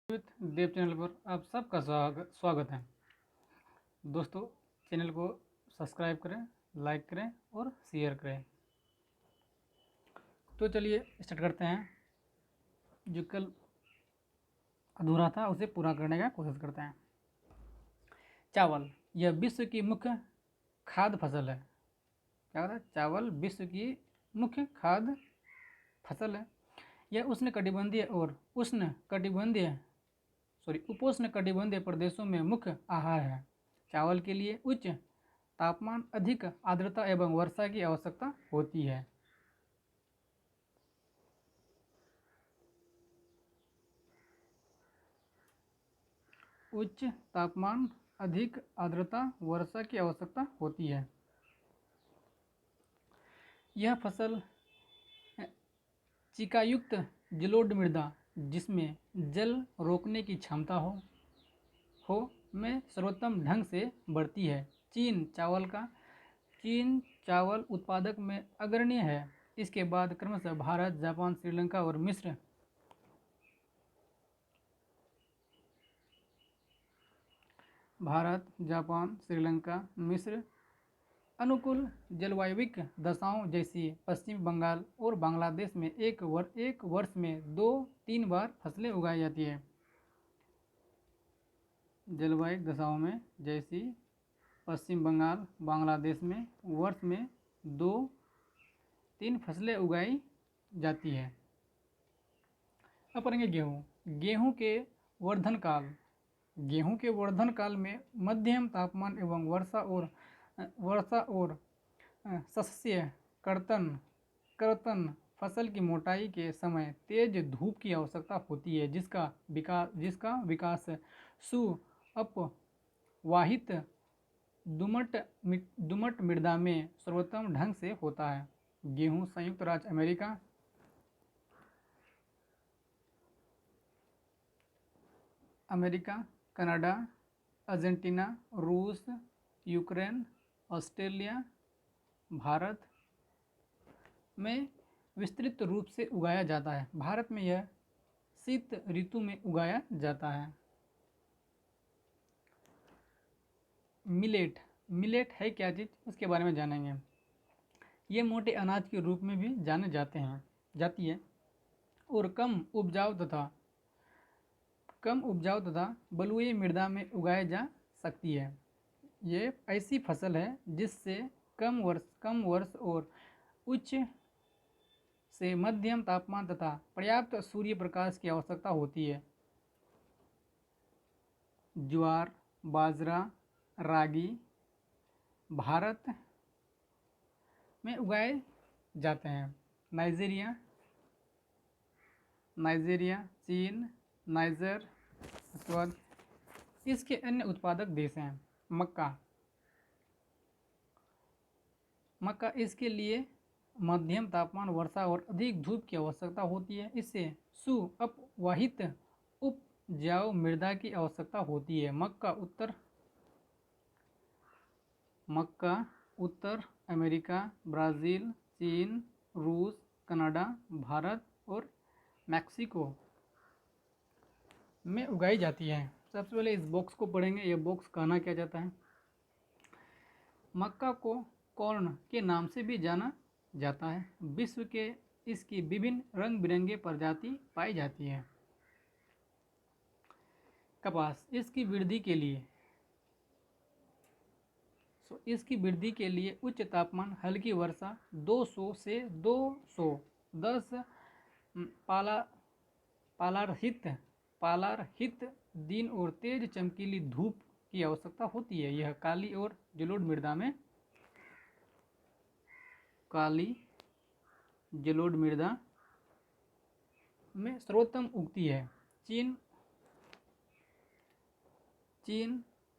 With Dev channel पर आप सबका स्वागत है। दोस्तों, चैनल को सब्सक्राइब करें, लाइक करें और शेयर करें। तो चलिए स्टार्ट करते हैं। जो कल अधूरा था उसे पूरा करने का कोशिश करते हैं। चावल यह विश्व की मुख्य खाद्य फसल है। क्या होता है? चावल विश्व की मुख्य खाद्य फसल है। यह उपोष्ण कटिबंधीय प्रदेशों में मुख्य आहार है। चावल के लिए उच्च तापमान, अधिक आर्द्रता एवं वर्षा की आवश्यकता होती है। उच्च तापमान, अधिक आर्द्रता, वर्षा की आवश्यकता होती है। यह फसल चिकायुक्त जलोढ़ मृदा जिसमें जल रोकने की क्षमता हो में सर्वोत्तम ढंग से बढ़ती है। चीन चावल उत्पादक में अग्रणी है। इसके बाद क्रमशः भारत, जापान, श्रीलंका और मिस्र अनुकूल जलवायविक दशाओं जैसी पश्चिम बंगाल और बांग्लादेश में एक वर्ष में 2-3 बार फसलें उगाई जाती है। जलवायु दशाओं में जैसी पश्चिम बंगाल, बांग्लादेश में वर्ष में 2-3 फसलें उगाई जाती है। अब पढ़ेंगे गेहूँ के वर्धन काल में मध्यम तापमान एवं वर्षा और सस्य कर्तन फसल की मोटाई के समय तेज धूप की आवश्यकता होती है, जिसका विकास सुअपवाहित दुमट मृदा में सर्वोत्तम ढंग से होता है। गेहूँ संयुक्त राज्य अमेरिका, कनाडा, अर्जेंटीना, रूस, यूक्रेन, ऑस्ट्रेलिया, भारत में विस्तृत रूप से उगाया जाता है। भारत में यह शीत ऋतु में उगाया जाता है। मिलेट है क्या चीज़, उसके बारे में जानेंगे। ये मोटे अनाज के रूप में भी जाने जाती है और कम उपजाऊ तथा बलुई मृदा में उगाई जा सकती है। ये ऐसी फसल है जिससे कम वर्ष और उच्च से मध्यम तापमान तथा पर्याप्त सूर्य प्रकाश की आवश्यकता होती है। ज्वार, बाजरा, रागी भारत में उगाए जाते हैं। नाइजीरिया, चीन, नाइजर, उसके बाद इसके अन्य उत्पादक देश हैं। मक्का इसके लिए मध्यम तापमान, वर्षा और अधिक धूप की आवश्यकता होती है। इससे सुअपवाहित उपजाऊ मृदा की आवश्यकता होती है। मक्का उत्तर अमेरिका, ब्राज़ील, चीन, रूस, कनाडा, भारत और मैक्सिको में उगाई जाती है। सबसे पहले इस बॉक्स को पढ़ेंगे। यह बॉक्स कहना क्या जाता है। मक्का को कॉर्न के नाम से भी जाना जाता है। विश्व के इसकी विभिन्न रंग बिरंगे प्रजाति पाई जाती है। कपास इसकी वृद्धि के लिए उच्च तापमान, हल्की वर्षा, 200 से 210 पालारहित दिन और तेज चमकीली धूप की आवश्यकता होती है। यह काली और जलोढ़ मृदा में सर्वोत्तम उगती है। चीन,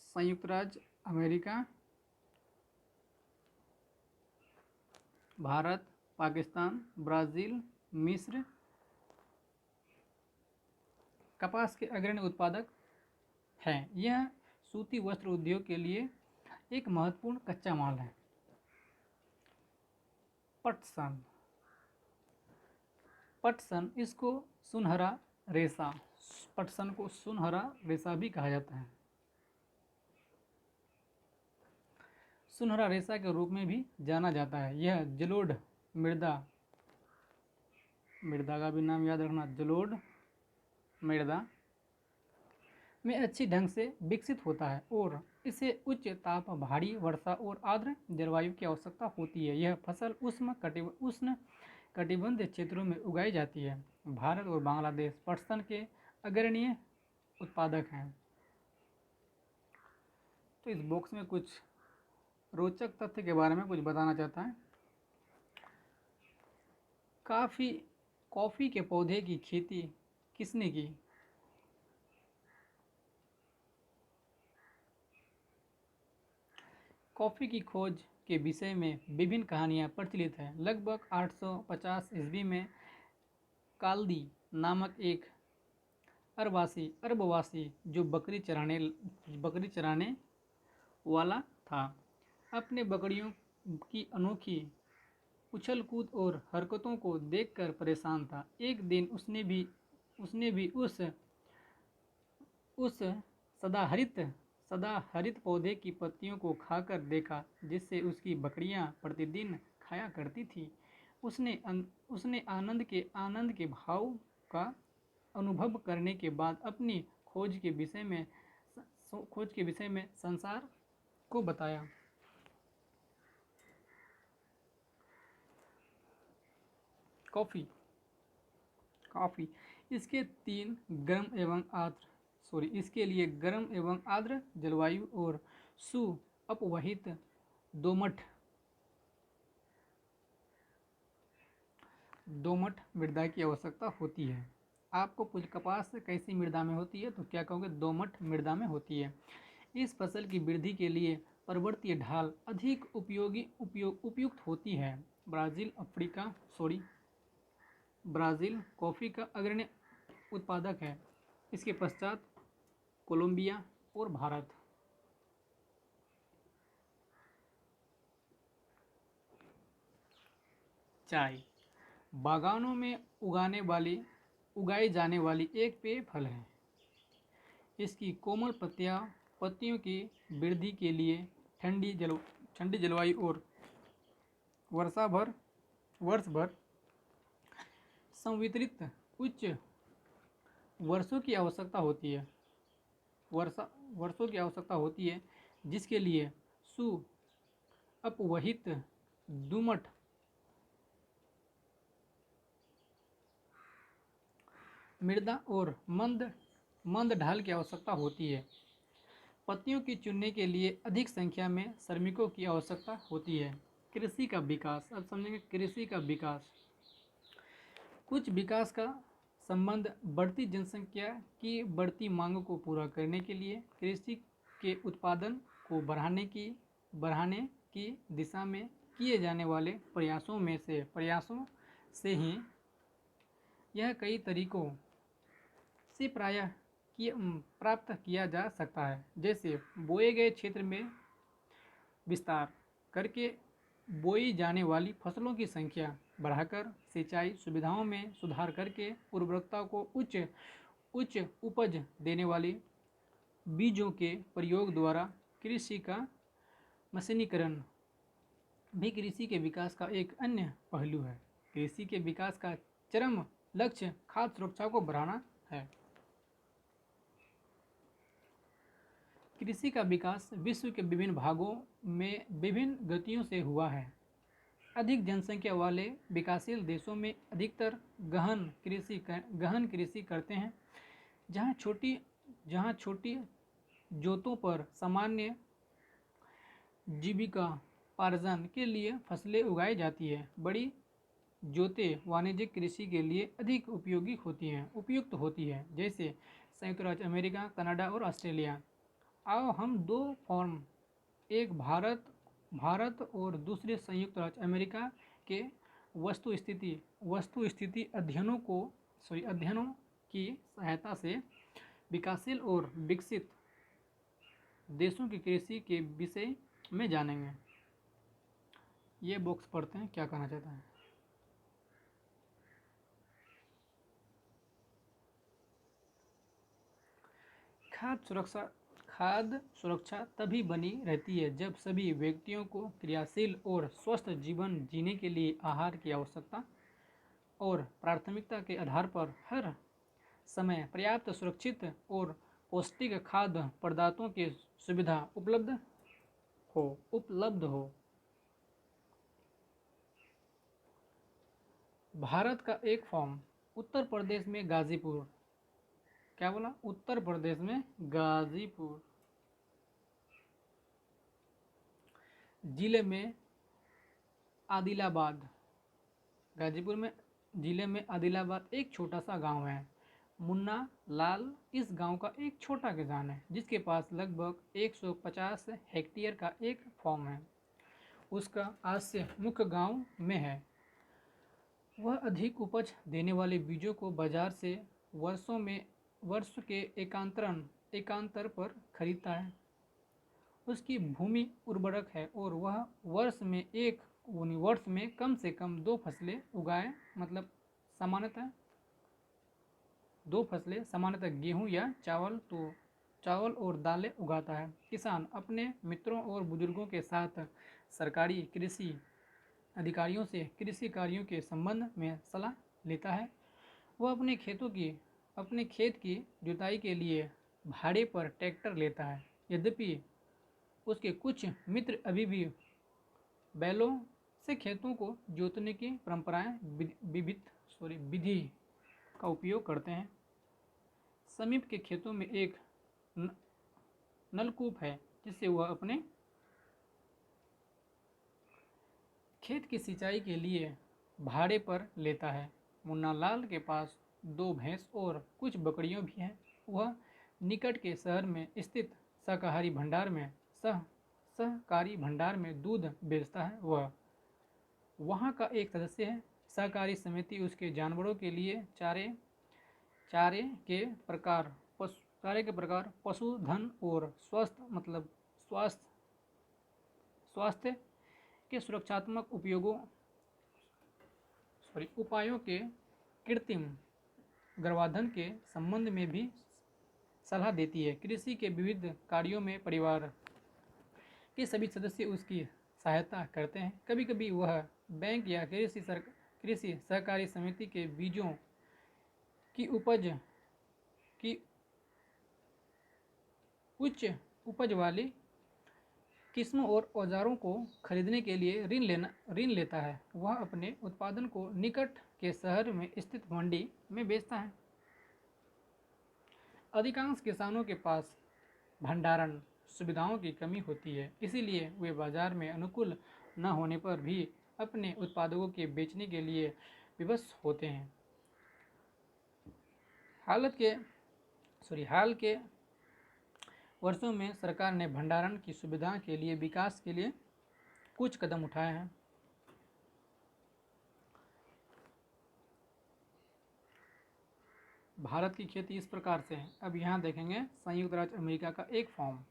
संयुक्त राज्य अमेरिका, भारत, पाकिस्तान, ब्राज़ील, मिस्र कपास के अग्रणी उत्पादक हैं। यह सूती वस्त्र उद्योग के लिए एक महत्वपूर्ण कच्चा माल है। पटसन इसको सुनहरा रेशा, पटसन को सुनहरा रेशा भी कहा जाता है। सुनहरा रेशा के रूप में भी जाना जाता है। यह जलोढ़ मृदा, मृदा का भी नाम याद रखना, जलोढ़ मृदा में अच्छी ढंग से विकसित होता है और इसे उच्च ताप, भारी वर्षा और आर्द्र जलवायु की आवश्यकता होती है। यह फसल उष्ण कटिबंधीय क्षेत्रों में उगाई जाती है। भारत और बांग्लादेश पटसन के अग्रणीय उत्पादक हैं। तो इस बॉक्स में कुछ रोचक तथ्य के बारे में कुछ बताना चाहता है। कॉफ़ी के पौधे की खेती किसने की? कॉफ़ी की खोज के विषय में विभिन्न कहानियाँ प्रचलित हैं। लगभग 850 ईस्वी में काल्दी नामक एक अरबवासी जो बकरी चराने वाला था, अपने बकरियों की अनोखी उछल कूद और हरकतों को देखकर परेशान था। एक दिन उसने भी उस सदाहरित पौधे की पत्तियों को खाकर देखा जिससे उसकी बकरियां प्रतिदिन खाया करती थी। उसने आनंद के भाव का अनुभव करने के बाद अपनी खोज के विषय में संसार को बताया। कॉफ़ी इसके लिए गर्म एवं आर्द्र जलवायु और अपवहित दोमट मृदा की आवश्यकता होती है। आपको कुछ कपास कैसी मृदा में होती है? तो क्या कहोगे? दोमट मृदा में होती है। इस फसल की वृद्धि के लिए पर्वतीय ढाल अधिक उपयुक्त होती है। ब्राज़ील कॉफ़ी का अग्रणी उत्पादक है। इसके पश्चात कोलंबिया और भारत। चाय बागानों में उगाई जाने वाली एक पेय फल है। इसकी कोमल पत्तियों की वृद्धि के लिए ठंडी जलवायु और वर्ष भर संवितरित उच्च वर्षों की आवश्यकता होती है, जिसके लिए अपवहित दोमट मृदा और मंद ढाल की आवश्यकता होती है। पत्तियों की चुनने के लिए अधिक संख्या में श्रमिकों की आवश्यकता होती है। कृषि का विकास। अब समझेंगे कृषि का विकास। कुछ विकास का संबंध बढ़ती जनसंख्या की बढ़ती मांग को पूरा करने के लिए कृषि के उत्पादन को बढ़ाने की दिशा में किए जाने वाले प्रयासों से ही यह कई तरीकों से प्राप्त किया जा सकता है। जैसे बोए गए क्षेत्र में विस्तार करके बोई जाने वाली फसलों की संख्या बढ़ाकर, सिंचाई सुविधाओं में सुधार करके, उर्वरकता को उच्च उपज देने वाली बीजों के प्रयोग द्वारा कृषि का मशीनीकरण भी कृषि के विकास का एक अन्य पहलू है। कृषि के विकास का चरम लक्ष्य खाद्य सुरक्षा को बढ़ाना है। कृषि का विकास विश्व के विभिन्न भागों में विभिन्न गतियों से हुआ है। अधिक जनसंख्या वाले विकासशील देशों में अधिकतर गहन कृषि करते हैं, जहाँ छोटी जोतों पर सामान्य जीविकोपार्जन के लिए फसलें उगाई जाती है। बड़ी जोतें वाणिज्यिक कृषि के लिए अधिक उपयुक्त होती है, जैसे संयुक्त राज्य अमेरिका, कनाडा और ऑस्ट्रेलिया। आओ हम दो फॉर्म, एक भारत और दूसरे संयुक्त राज्य अमेरिका के वस्तुस्थिति अध्ययनों की सहायता से विकासशील और विकसित देशों की कृषि के विषय में जानेंगे। ये बॉक्स पढ़ते हैं, क्या कहना चाहता है। खाद्य सुरक्षा तभी बनी रहती है जब सभी व्यक्तियों को क्रियाशील और स्वस्थ जीवन जीने के लिए आहार की आवश्यकता और प्राथमिकता के आधार पर हर समय पर्याप्त सुरक्षित और पौष्टिक खाद्य पदार्थों की सुविधा उपलब्ध हो। भारत का एक फॉर्म उत्तर प्रदेश में गाजीपुर, क्या बोला, उत्तर प्रदेश में गाजीपुर जिले में आदिलाबाद, गाजीपुर में जिले में आदिलाबाद एक छोटा सा गांव है। मुन्ना लाल इस गांव का एक छोटा किसान है जिसके पास लगभग 150 हेक्टेयर का एक फार्म है। उसका आश्रय मुख्य गांव में है। वह अधिक उपज देने वाले बीजों को बाजार से वर्ष के एकांतर पर खरीदता है। उसकी भूमि उर्वरक है और वह वर्ष में कम से कम 2 फसलें उगाए, मतलब सामान्यतः 2 फसलें, सामान्यतः गेहूं या चावल और दालें उगाता है। किसान अपने मित्रों और बुजुर्गों के साथ सरकारी कृषि अधिकारियों से कृषि कार्यों के संबंध में सलाह लेता है। वह अपने खेत की जुताई के लिए भाड़े पर ट्रैक्टर लेता है। यद्यपि उसके कुछ मित्र अभी भी बैलों से खेतों को जोतने की विधि का उपयोग करते हैं। समीप के खेतों में एक नलकूप है जिससे वह अपने खेत की सिंचाई के लिए भाड़े पर लेता है। मुन्ना लाल के पास 2 भैंस और कुछ बकरियां भी हैं। वह निकट के शहर में स्थित सहकारी भंडार में दूध बेचता है। वह वहाँ का एक सदस्य है। सहकारी समिति उसके जानवरों के लिए चारे के प्रकार, पशुधन और स्वास्थ्य के सुरक्षात्मक उपायों के कृत्रिम गर्भाधान के संबंध में भी सलाह देती है। कृषि के विविध कार्यों में परिवार के सभी सदस्य उसकी सहायता करते हैं। कभी कभी वह बैंक या कृषि सहकारी समिति के बीजों की उच्च उपज वाली किस्मों और औजारों को खरीदने के लिए ऋण लेता है। वह अपने उत्पादन को निकट के शहर में स्थित मंडी में बेचता है। अधिकांश किसानों के पास भंडारण सुविधाओं की कमी होती है, इसीलिए वे बाजार में अनुकूल न होने पर भी अपने उत्पादों के बेचने के लिए विवश होते हैं। हाल के वर्षों में सरकार ने भंडारण की सुविधा के लिए विकास के लिए कुछ कदम उठाए हैं। भारत की खेती इस प्रकार से है। अब यहाँ देखेंगे संयुक्त राज्य अमेरिका का एक फॉर्म।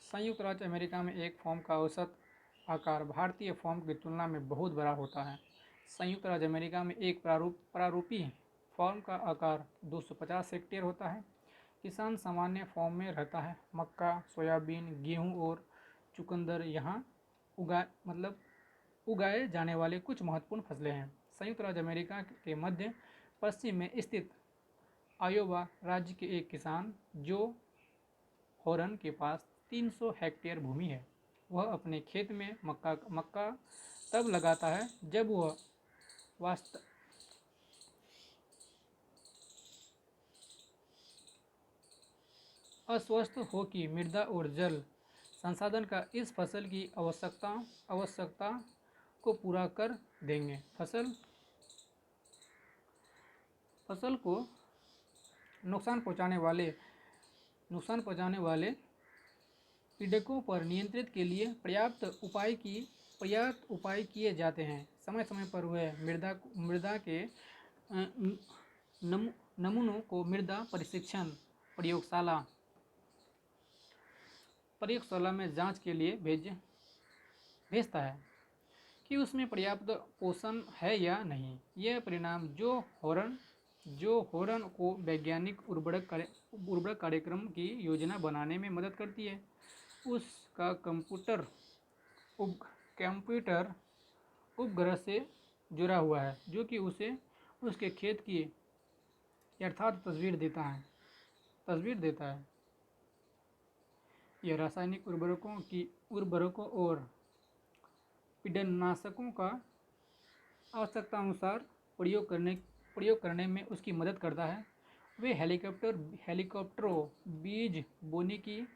संयुक्त राज्य अमेरिका में एक फॉर्म का औसत आकार भारतीय फॉर्म की तुलना में बहुत बड़ा होता है। संयुक्त राज्य अमेरिका में एक प्रारूपी फॉर्म का आकार 250 हेक्टेयर होता है। किसान सामान्य फॉर्म में रहता है। मक्का, सोयाबीन, गेहूं और चुकंदर यहाँ उगाए जाने वाले कुछ महत्वपूर्ण फसलें हैं। संयुक्त राज्य अमेरिका के मध्य पश्चिम में स्थित आयोवा राज्य के एक किसान जो हॉरन के पास 300 हेक्टेयर भूमि है। वह अपने खेत में मक्का तब लगाता है जब वह अस्वस्थ हो कि मृदा और जल संसाधन का इस फसल की आवश्यकता को पूरा कर देंगे। फसल को नुकसान पहुंचाने वाले पीड़कों पर नियंत्रित के लिए पर्याप्त उपाय किए जाते हैं। समय समय पर वह मृदा के नमूनों को मृदा परीक्षण प्रयोगशाला में जांच के लिए भेजता है कि उसमें पर्याप्त पोषण है या नहीं। यह परिणाम जो हॉरन को वैज्ञानिक उर्वरक कार्यक्रम की योजना बनाने में मदद करती है। उसका कंप्यूटर उपग्रह से जुड़ा हुआ है, जो कि उसे उसके खेत की यथार्थ तस्वीर देता है। यह रासायनिक उर्वरकों और कीटनाशकों का आवश्यकता अनुसार प्रयोग करने में उसकी मदद करता है। वे हेलीकॉप्टरों, बीज बोने की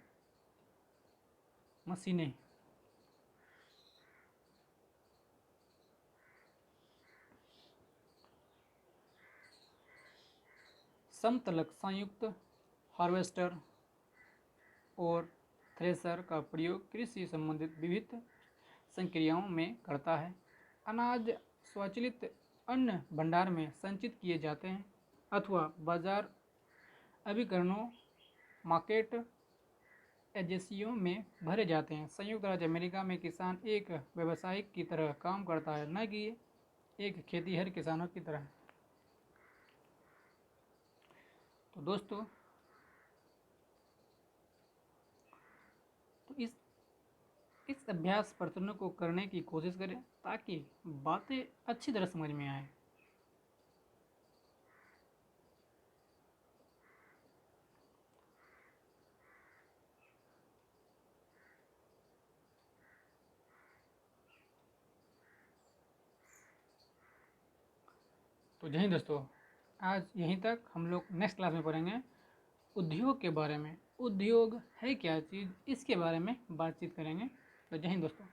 मशीनें, समतलक संयुक्त हार्वेस्टर और थ्रेशर का प्रयोग कृषि संबंधित विविध संक्रियाओं में करता है। अनाज स्वचालित अन्न भंडार में संचित किए जाते हैं अथवा बाजार अभिकरणों, मार्केट एजेंसियों में भरे जाते हैं। संयुक्त राज्य अमेरिका में किसान एक व्यवसायिक की तरह काम करता है, न कि एक खेतीहर किसानों की तरह। तो दोस्तों, तो इस अभ्यास प्रश्नों को करने की कोशिश करें ताकि बातें अच्छी तरह समझ में आए। तो जय हिंद दोस्तों, आज यहीं तक। हम लोग नेक्स्ट क्लास में पढ़ेंगे उद्योग के बारे में। उद्योग है क्या चीज़, इसके बारे में बातचीत करेंगे। तो जय हिंद दोस्तों।